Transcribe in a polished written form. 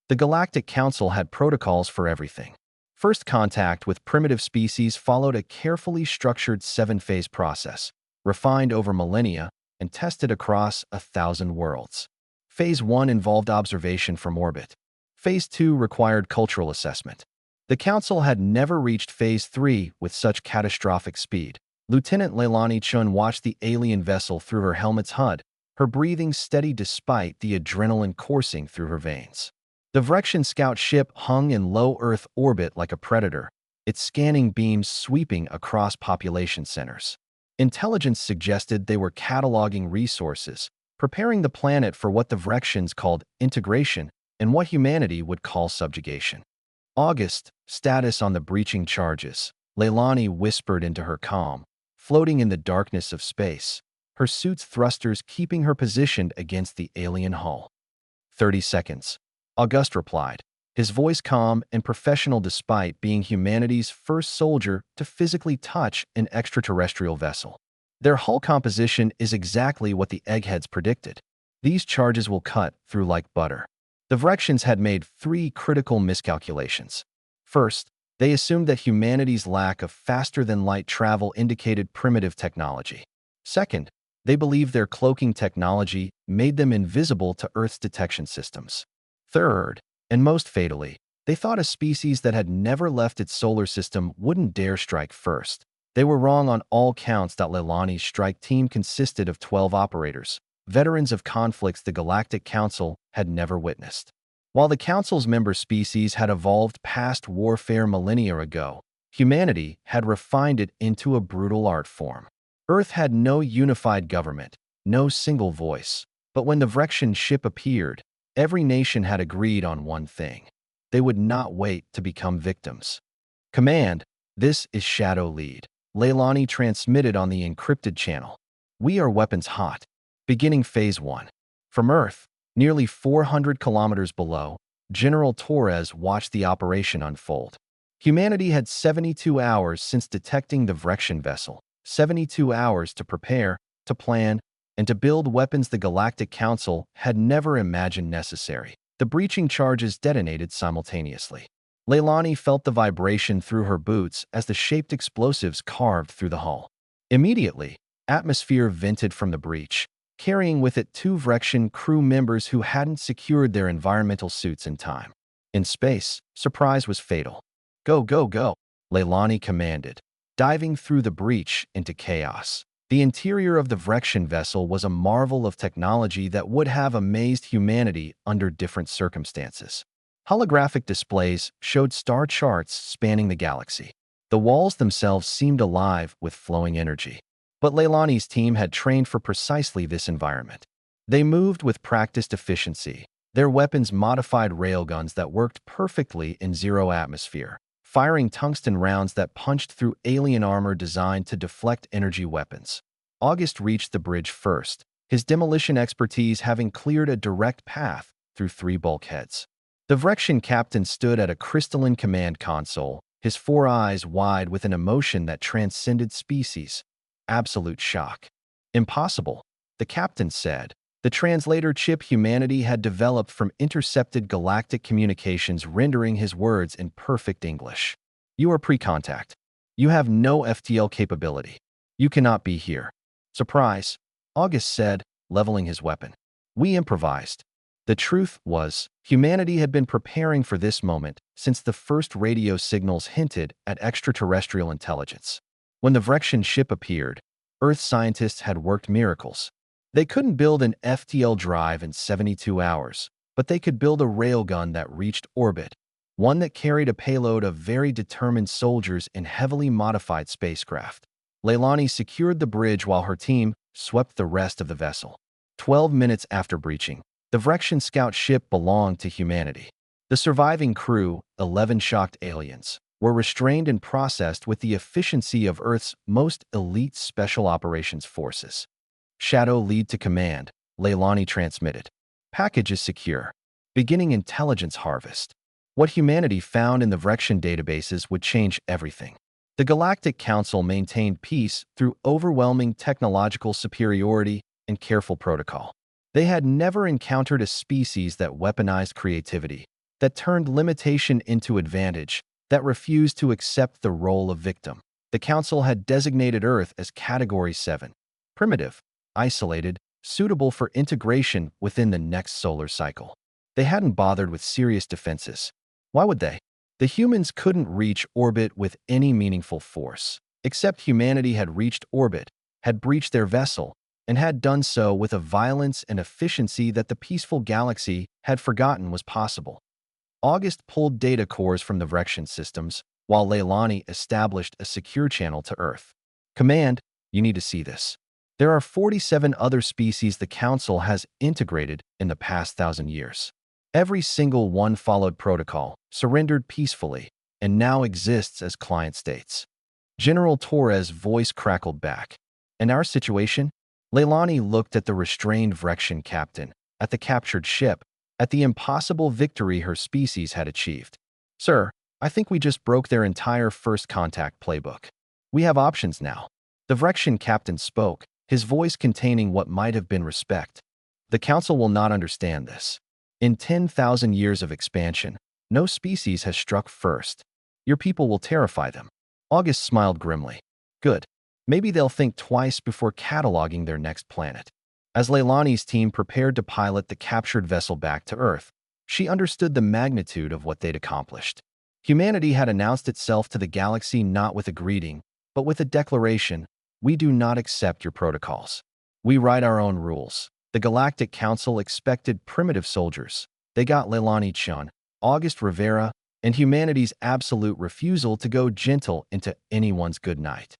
The Galactic Council had protocols for everything. First contact with primitive species followed a carefully structured 7-phase process, refined over millennia and tested across 1,000 worlds. Phase 1 involved observation from orbit. Phase 2 required cultural assessment. The Council had never reached Phase 3 with such catastrophic speed. Lieutenant Leilani Chun watched the alien vessel through her helmet's HUD, her breathing steady despite the adrenaline coursing through her veins. The Vrexian scout ship hung in low Earth orbit like a predator, its scanning beams sweeping across population centers. Intelligence suggested they were cataloging resources, preparing the planet for what the Vrexians called integration and what humanity would call subjugation. August, status on the breaching charges. Leilani whispered into her calm, floating in the darkness of space, her suit's thrusters keeping her positioned against the alien hull. 30 seconds. August replied, his voice calm and professional despite being humanity's first soldier to physically touch an extraterrestrial vessel. Their hull composition is exactly what the eggheads predicted. These charges will cut through like butter. The Vrexians had made 3 critical miscalculations. First, they assumed that humanity's lack of faster-than-light travel indicated primitive technology. Second, they believed their cloaking technology made them invisible to Earth's detection systems. Third, and most fatally, they thought a species that had never left its solar system wouldn't dare strike first. They were wrong on all counts. Leilani's strike team consisted of 12 operators, veterans of conflicts the Galactic Council had never witnessed. While the Council's member species had evolved past warfare millennia ago, humanity had refined it into a brutal art form. Earth had no unified government, no single voice. But when the Vrexian ship appeared, every nation had agreed on one thing. They would not wait to become victims. Command, this is Shadow Lead. Leilani transmitted on the encrypted channel. We are weapons hot. Beginning Phase 1. From Earth, nearly 400 kilometers below, General Torres watched the operation unfold. Humanity had 72 hours since detecting the Vrexian vessel, 72 hours to prepare, to plan, and to build weapons the Galactic Council had never imagined necessary. The breaching charges detonated simultaneously. Leilani felt the vibration through her boots as the shaped explosives carved through the hull. Immediately, atmosphere vented from the breach, carrying with it 2 Vrexian crew members who hadn't secured their environmental suits in time. In space, surprise was fatal. Go, go, go, Leilani commanded, diving through the breach into chaos. The interior of the Vrexian vessel was a marvel of technology that would have amazed humanity under different circumstances. Holographic displays showed star charts spanning the galaxy. The walls themselves seemed alive with flowing energy. But Leilani's team had trained for precisely this environment. They moved with practiced efficiency, their weapons modified railguns that worked perfectly in zero atmosphere, firing tungsten rounds that punched through alien armor designed to deflect energy weapons. August reached the bridge first, his demolition expertise having cleared a direct path through 3 bulkheads. The Vrexian captain stood at a crystalline command console, his 4 eyes wide with an emotion that transcended species. Absolute shock. Impossible, the captain said. The translator chip humanity had developed from intercepted galactic communications, rendering his words in perfect English. You are pre-contact. You have no FTL capability. You cannot be here. Surprise, August said, leveling his weapon. We improvised. The truth was, humanity had been preparing for this moment since the first radio signals hinted at extraterrestrial intelligence. When the Vrexian ship appeared, Earth scientists had worked miracles. They couldn't build an FTL drive in 72 hours, but they could build a railgun that reached orbit, one that carried a payload of very determined soldiers in heavily modified spacecraft. Leilani secured the bridge while her team swept the rest of the vessel. 12 minutes after breaching, the Vrexian scout ship belonged to humanity. The surviving crew, 11 shocked aliens, were restrained and processed with the efficiency of Earth's most elite special operations forces. Shadow Lead to command, Leilani transmitted. Package is secure. Beginning intelligence harvest. What humanity found in the Vrexian databases would change everything. The Galactic Council maintained peace through overwhelming technological superiority and careful protocol. They had never encountered a species that weaponized creativity, that turned limitation into advantage, that refused to accept the role of victim. The Council had designated Earth as Category 7, primitive, isolated, suitable for integration within the next solar cycle. They hadn't bothered with serious defenses. Why would they? The humans couldn't reach orbit with any meaningful force, except humanity had reached orbit, had breached their vessel, and had done so with a violence and efficiency that the peaceful galaxy had forgotten was possible. August pulled data cores from the Vrexian systems, while Leilani established a secure channel to Earth. Command, you need to see this. There are 47 other species the Council has integrated in the past 1,000 years. Every single one followed protocol, surrendered peacefully, and now exists as client states. General Torres' voice crackled back. In our situation, Leilani looked at the restrained Vrexian captain, at the captured ship, at the impossible victory her species had achieved. Sir, I think we just broke their entire first contact playbook. We have options now. The Vrexian captain spoke, his voice containing what might have been respect. The Council will not understand this. In 10,000 years of expansion, no species has struck first. Your people will terrify them. August smiled grimly. Good. Maybe they'll think twice before cataloging their next planet. As Leilani's team prepared to pilot the captured vessel back to Earth, she understood the magnitude of what they'd accomplished. Humanity had announced itself to the galaxy not with a greeting, but with a declaration: we do not accept your protocols. We write our own rules. The Galactic Council expected primitive soldiers. They got Leilani Chun, August Rivera, and humanity's absolute refusal to go gentle into anyone's good night.